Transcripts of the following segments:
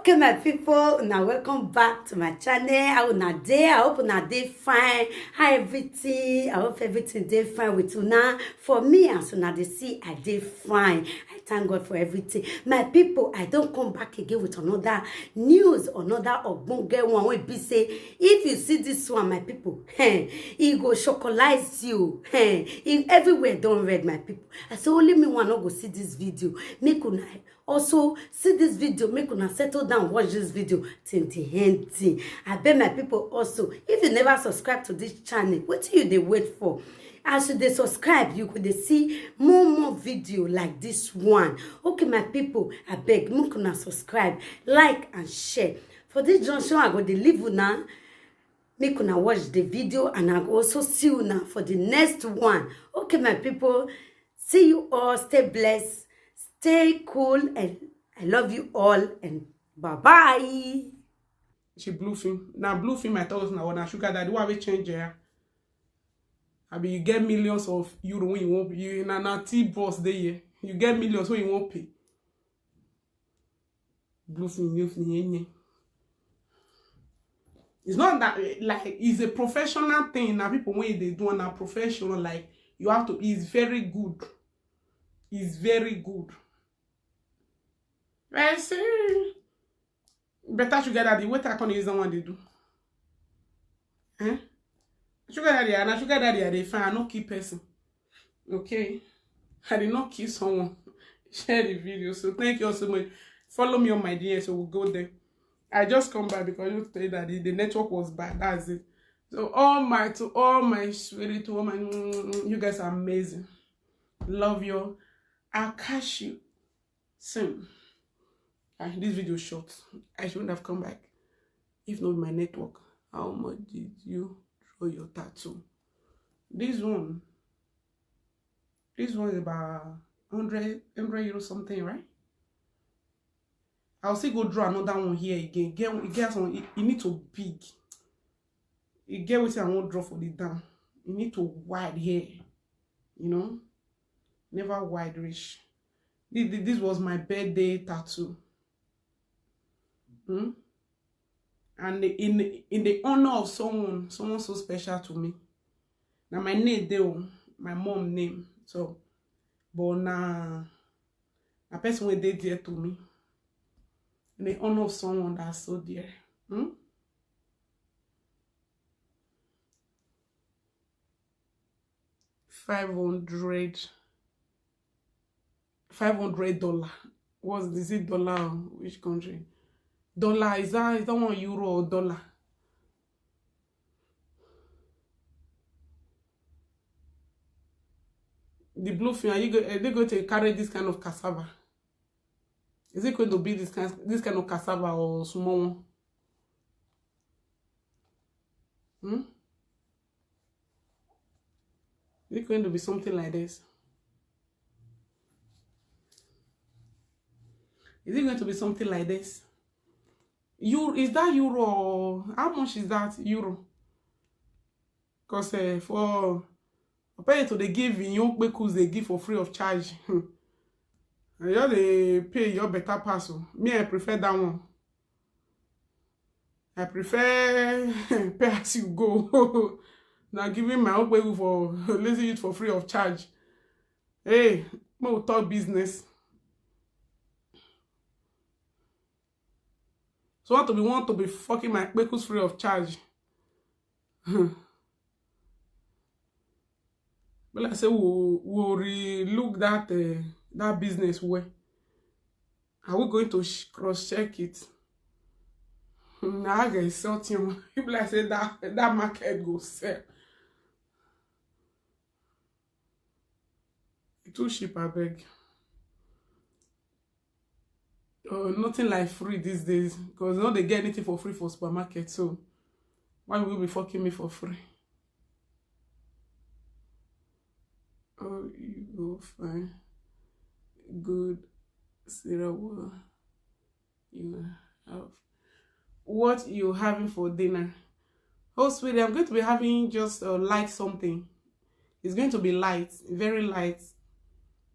Okay, my people, now welcome back to my channel. How una dey? I hope una dey fine. How everything? I hope everything dey fine with una. For me, as una dey see, I dey fine. I thank God for everything. My people, I don't come back again with another news, another ogbonge one. Wey be say, if you see this one, my people, it go chocolize you. Everywhere don't read, my people. I say only me one not go see this video. Make una also see this video, make una settle down, watch this video till the end. I beg my people also, if you never subscribe to this channel, what do you they wait for? As you they subscribe, you could see more video like this one. Okay, my people, I beg, make una subscribe, like and share. For this junction, I go to leave una. Make una watch the video, and I go also see you now for the next one. Okay, my people, see you all. Stay blessed. Stay cool, and I love you all, and bye-bye. She blue film. Now blue film I thought now when sugar daddy why we change here. I mean you get millions of euro when you won't you na T-boss there. You get millions when you won't pay. Blue film. It's not that like it's a professional thing. Now people when they do a professional, like you have to, it's very good. It's very good. I say better sugar daddy. What I can use the one they do. Eh? Sugar daddy and sugar daddy are they fine. I no keep person. Okay. I did not kill someone. Share the video. So thank you all so much. Follow me on my DM, so we'll go there. I just come back because you tell that the network was bad. That's it. So to all my spirit, to all my you guys are amazing. Love you. I'll catch you soon. This video short. I shouldn't have come back if not my network. How much did you draw your tattoo? This one is about 100 euro something, right? I'll still go draw another one here again. It need to big. You get what I won't draw for the down. You need to wide here, you know, never wide reach. This was my birthday tattoo. And in the honor of someone so special to me. Now my name there, my mom name. So, but now a person will dear to me. In the honor of someone that's so dear. 500 $500. What's this? Is it dollar? Which country? Dollar, is that one euro or dollar? The blue fin, are they going to carry this kind of cassava? Is it going to be this kind of cassava or small one? Is it going to be something like this? Is it going to be something like this? Is that euro or how much is that euro? Because for pay to they give in young because they give for free of charge. You they pay your better parcel. Me, I prefer that one. I prefer pay as you go. Now giving my own way for lazy it for free of charge. Hey, we talk business. So want to be fucking my kpekus free of charge. But like I say, we'll relook that business way. Are we going to cross-check it? Now I get something. People like say that market go sell. It's too cheap, I beg. Nothing like free these days, because now they get anything for free for supermarket. So why will you be fucking me for free? Oh, you go fine. Good. Sarah, you have what you having for dinner? Oh, sweetie, I'm going to be having just light something. It's going to be light, very light.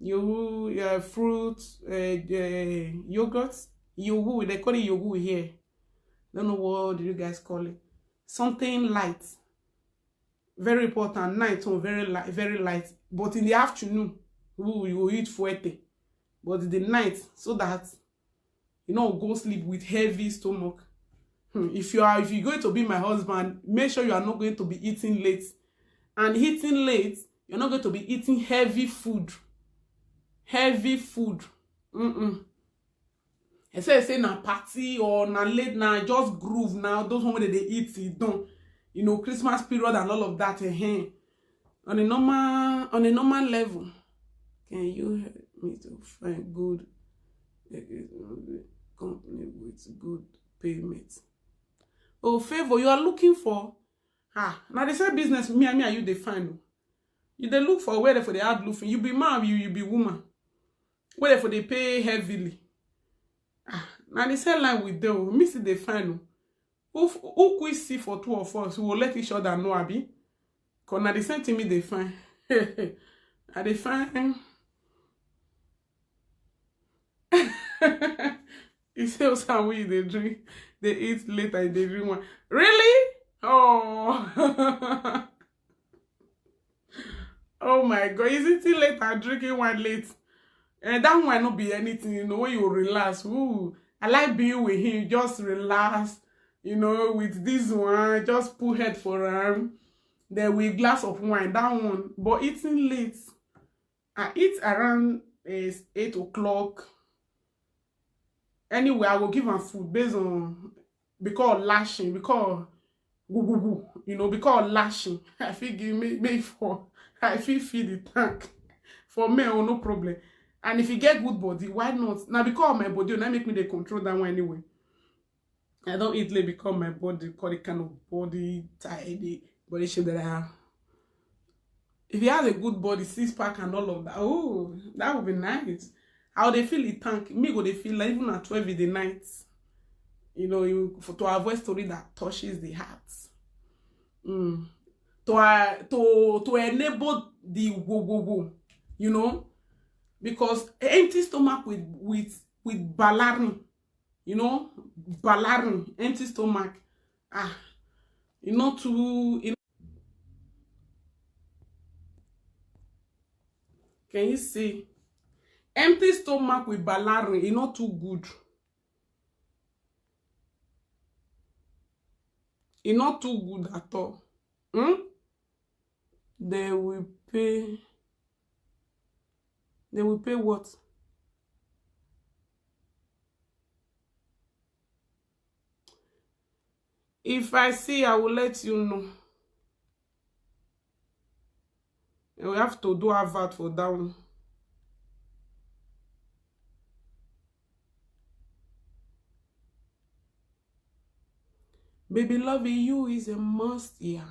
Fruit, yogurt, Yogu, they call it yogu here. Don't know what do you guys call it. Something light. Very important. Night on very light, very light. But in the afternoon, you will eat fuerte. But in the night, so that you know go sleep with heavy stomach. If you're going to be my husband, make sure you are not going to be eating late. And eating late, you're not going to be eating heavy food. Heavy food. I say na party or na late now, just groove now. Those one where they eat it done. You know, Christmas period and all of that. On a normal level, can you help me to find good company with good payment? Oh, favor you are looking for? Now they say business me and you they find. You they look for where for the hard looking. You be man, you be woman. Where for they pay heavily. Now they say line with them. Me see they find. Who could see for two of us? We will let each other know, Abi. Cause now they send to me they find. And they find. You say some way they drink, they eat later, they drink one. Really? Oh. Oh my God! Is it too late and drinking one late? And that might not be anything, you know, when you relax. Ooh, I like being with him, just relax, you know, with this one, just put head for him. Then with glass of wine, that one. But eating late, I eat around 8 o'clock. Anyway, I will give him food based on because lashing, because you know, because lashing. I feel give me for I feel feed the tank for me, oh no problem. And if you get good body, why not? Now because of my body, now make me they control that one anyway. I don't eat late because my body, call the kind of body tidy body shape that I have. If you have a good body, 6-pack and all of that, oh, that would be nice. How they feel it tank? Me go they feel like even at 12 in the night. You know, to avoid story that touches the heart. To enable the wo, you know, because empty stomach with balarin, you know, balarin, empty stomach, you know, can you see? Empty stomach with balarin is not too good. It's not too good at all. They will pay what? If I see, I will let you know. And we have to do advert for that one. Baby loving you is a must, yeah.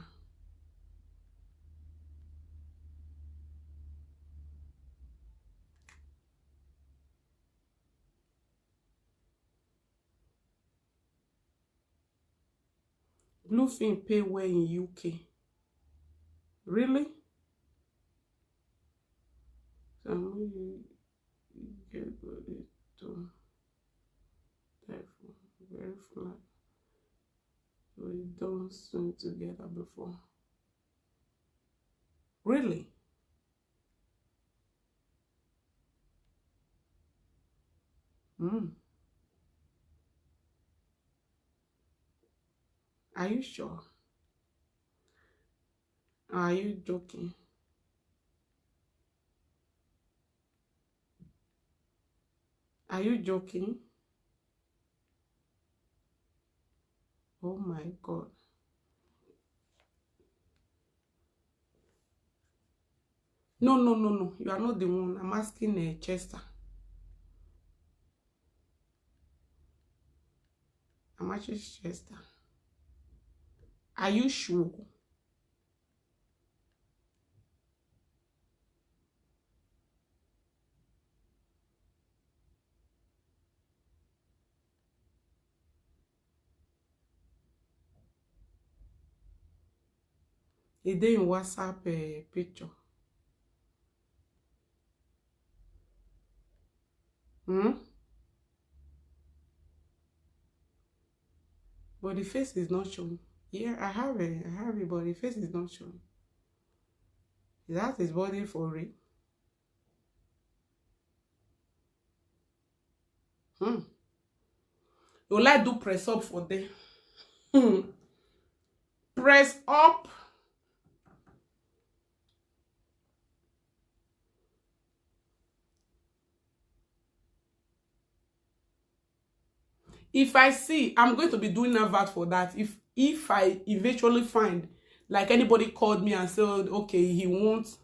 Bluefin pay well in UK. Really? You get it to very flat. We don't swim together before. Really? Are you sure? Are you joking? Are you joking? Oh my God. No. You are not the one. I'm asking Chester. I'm actually Chester. Are you sure? Is there in WhatsApp picture? But the face is not showing. Yeah, I have it. I have it, but the face is not showing. Is that his body for real? Hmm. You like do press up for them. Press up. If I see, I'm going to be doing advert for that. If I eventually find, like anybody called me and said, okay, he wants.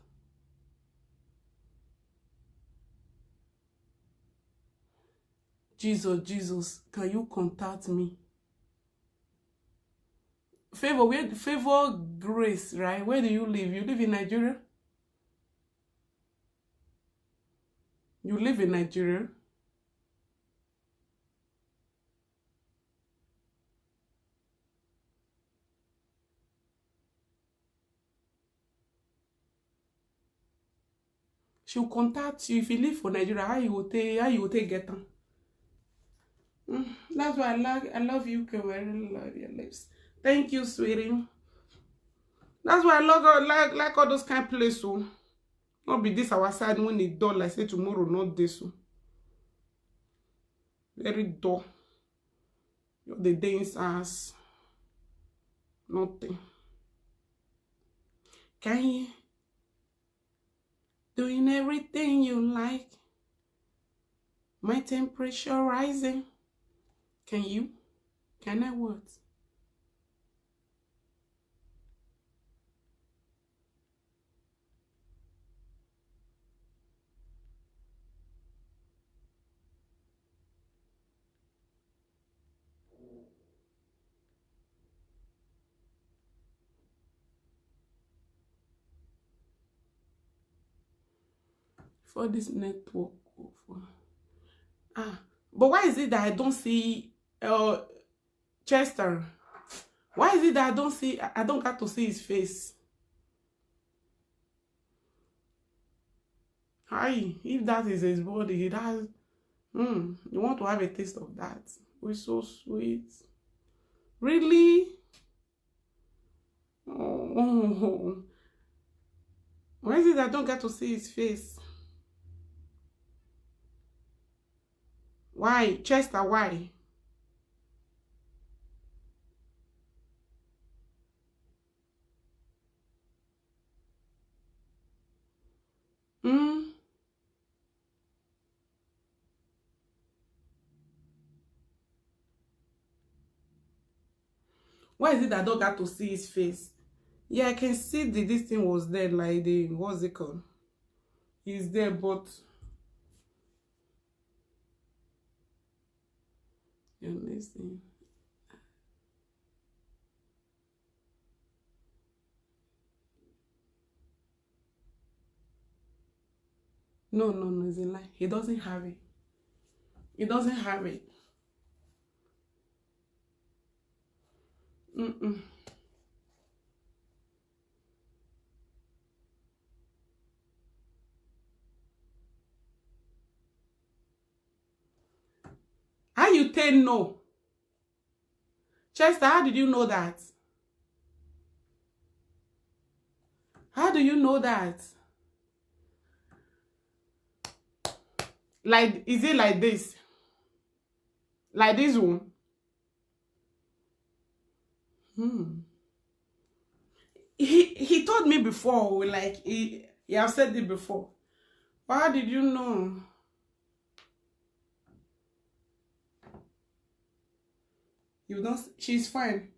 Jesus, can you contact me? Favor Grace, right? Where do you live? You live in Nigeria? You live in Nigeria? She'll contact you. If you live for Nigeria, how you will take get them? That's why I love you, I really love your lips. Thank you, sweetie. That's why I like all those kind of places. So not be this our side when it dull. I say tomorrow, not this. So very dull. The dance as nothing. Can you doing everything you like? My temperature rising. Can you? Can I what? For this network. But why is it that I don't see Chester? Why is it that I don't get to see his face? Hi, if that is his body, that you want to have a taste of that. We're so sweet. Really? Oh. Why is it that I don't get to see his face? Why? Chester, why? Why is it that I don't get to see his face? Yeah, I can see this thing was there, like what's it called? He's there, but you listen. No, it's a lie. He doesn't have it. He doesn't have it. How you tell no? Chester, how did you know that? How do you know that? Like, is it like this? Like this one? He told me before, like he have said it before. But how did you know? You don't. She's fine.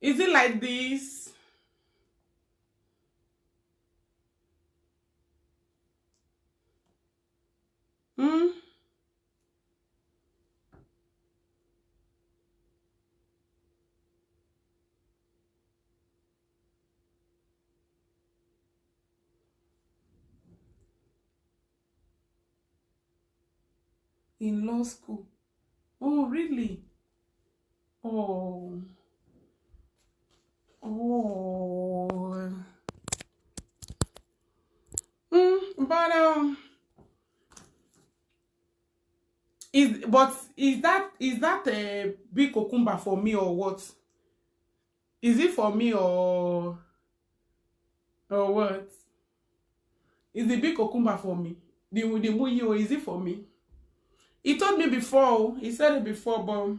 Is it like this? In law school. Oh, really? Oh. Oh. But Is that a big cucumber for me or what? Is it for me or what? Is the big cucumber for me? The muyi, or is it for me? He told me before. He said it before, but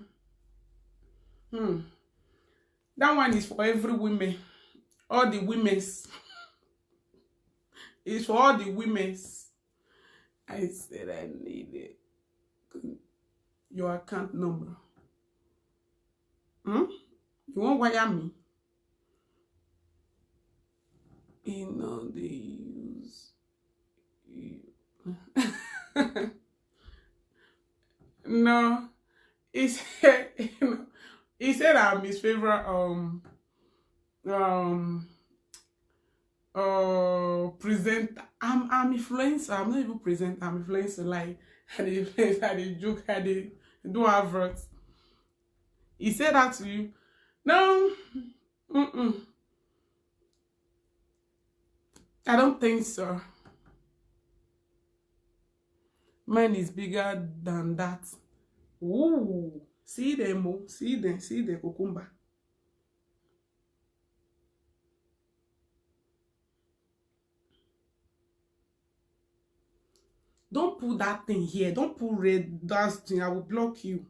that one is for every women. All the women's. It's for all the women's. I said I need it. Your account number. You won't wire me? You know they use you. No, he said, he said I'm his favorite presenter. I'm influencer. I'm not even presenter. I'm influencer. Like I dey influence, I dey joke, I dey do adverts. He said that to you? No. I don't think so. Mine is bigger than that. Ooh, see them, oh, see the cucumber. Don't put that thing here. Don't put red that thing. I will block you.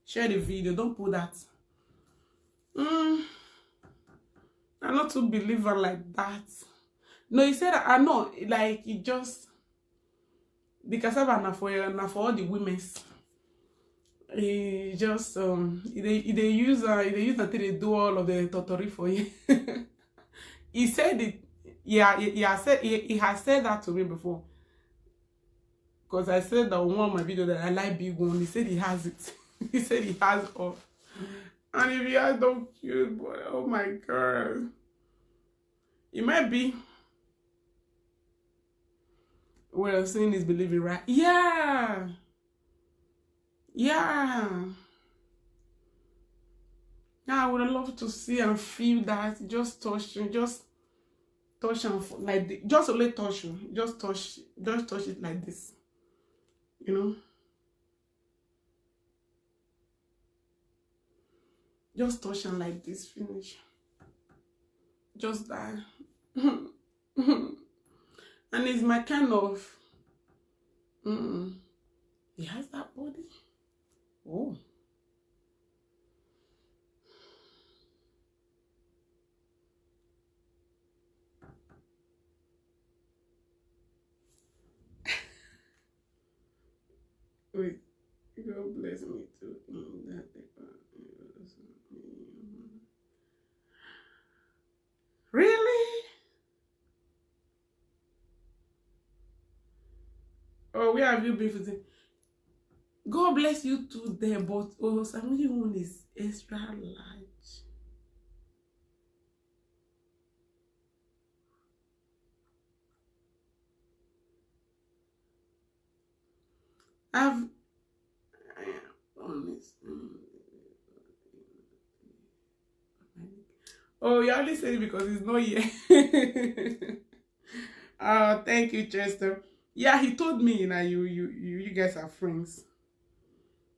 Share the video. Don't put that. I'm not to believer like that. No, he said I know, like it just the cassava na for all the women's. He just they use until they do all of the totori for you. He said it. Yeah, he has said that to me before. Because I said that on one of my videos that I like big one. He said he has it. He said he has all. And if he has so cute, boy, oh my god. It might be. Well, seeing is believing, right? Yeah. Yeah. I would love to see and feel that. Just touch and like just only touch you. Just touch it like this. You know? Just touch and like this, finish. Just that. And it's my kind of he has that body. Oh. Wait, God bless me too. Really? Oh, where have you been for the... God bless you too there, but somebody one is extra large. Oh, you only say it because it's not here. Thank you, Chester. Yeah, he told me you know you guys are friends.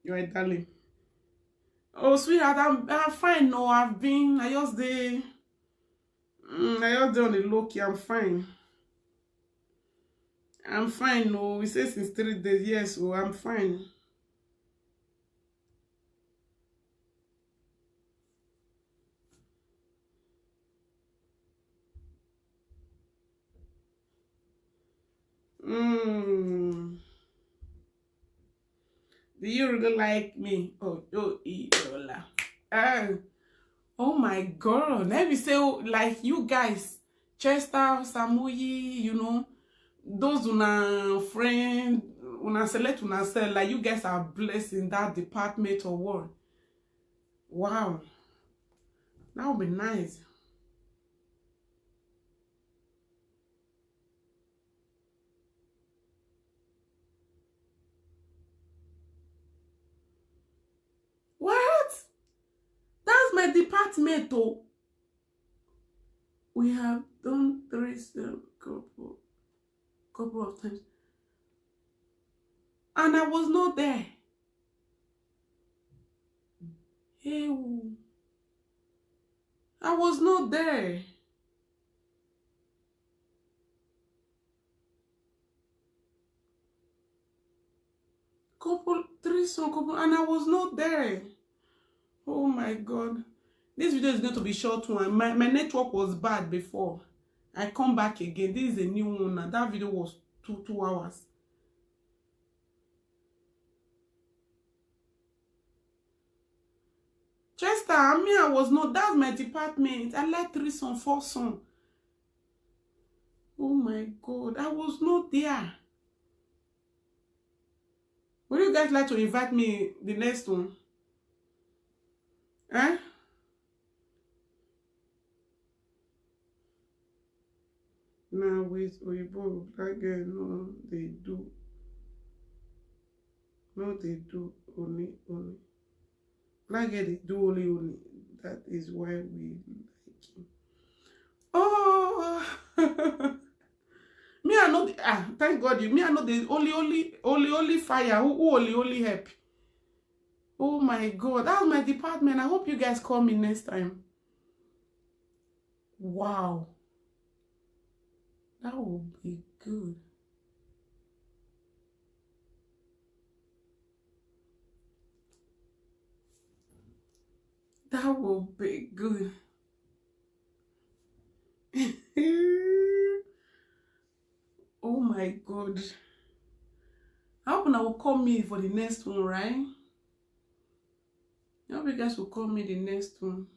You're a darling. Oh, sweetheart, I'm fine. No, I just did on the low key. I'm fine. I'm fine. No, we say since 3 days. Yes, so I'm fine. Do you really like me? Oh, oh my god. Let me say, like you guys, Chester, Samuyi, you know, those una friend, una select una sell, like you guys are blessed in that department or what? Wow. That would be nice. What? That's my department, though. We have done 3 couple of times. And I was not there. Hey, I was not there. Couple, and I was not there. Oh my God. This video is going to be short one. My network was bad before. I come back again. This is a new one now. That video was 2 hours. Chester, I was not. That's my department. I like 3 songs, 4 songs. Oh my God. I was not there. Would you guys like to invite me the next one? Eh? Now with Oyibo, black girl, no, they do. No, they do only. Black girl, they do only. That is why we like him. Oh, me I know. Thank God you. Me I know the only fire. Who only help. Oh my God, that's my department. I hope you guys call me next time. Wow. That will be good. That will be good. Oh my God. I hope I will call me for the next one, right? I hope you guys will call me the next one.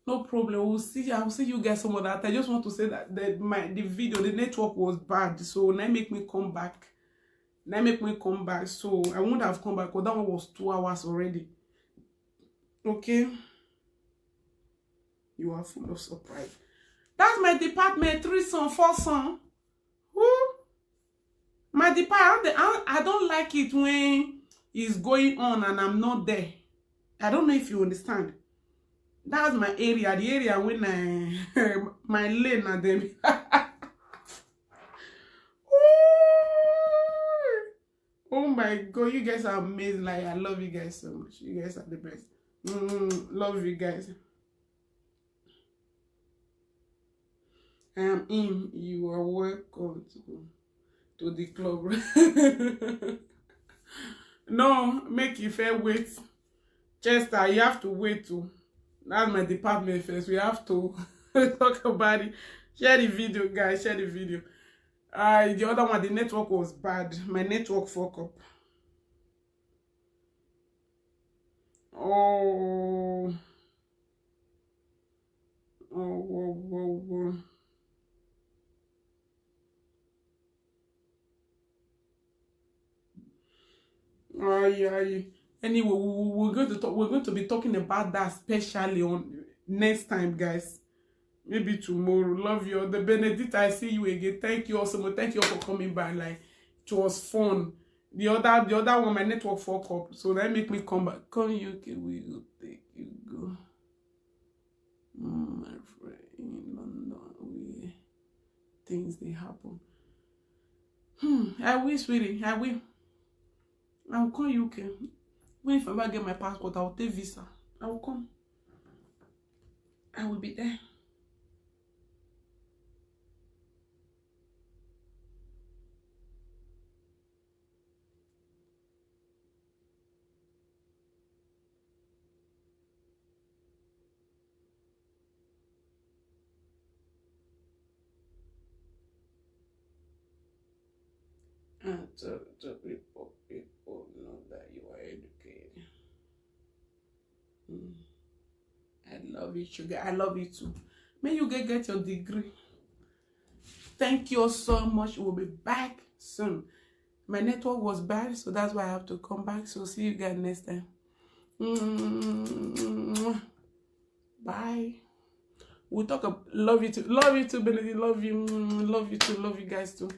No problem. We'll see. I'll see you guys some of that. I just want to say that the network was bad, so now make me come back. So I won't have come back because that one was 2 hours already. Okay. You are full of surprise. That's my department. 3 songs, 4 songs. Woo! My department. I don't like it when it's going on and I'm not there. I don't know if you understand. That's my area. The area when my lane and them. Oh my God, you guys are amazing. Like, I love you guys so much. You guys are the best. Love you guys. I am in. You are welcome to the club. No, make you fair wait. Chester, you have to wait too. That's my department first. We have to talk about it. Share the video, guys. Share the video. The other one, the network was bad. My network fuck up. Oh. Whoa. Anyway, we're going to be talking about that especially on next time, guys. Maybe tomorrow. Love you. The Benedict, I see you again. Thank you all so much. Thank you all for coming by. Like, it was fun. The other one, my network fuck up. So that make me come back. Come UK, we go take you go. My friend in London, things they happen. I will, sweetie. I will come UK. When if I ever get my passport, I will take visa. I will come. I will be there. And so people know that you are educated. I love you, sugar. I love you too. May you get your degree. Thank you all so much. We'll be back soon. My network was bad, so that's why I have to come back. So see you guys next time. Bye. We'll talk about love you too. Love you too, Benedict. Love you. Love you too. Love you guys too.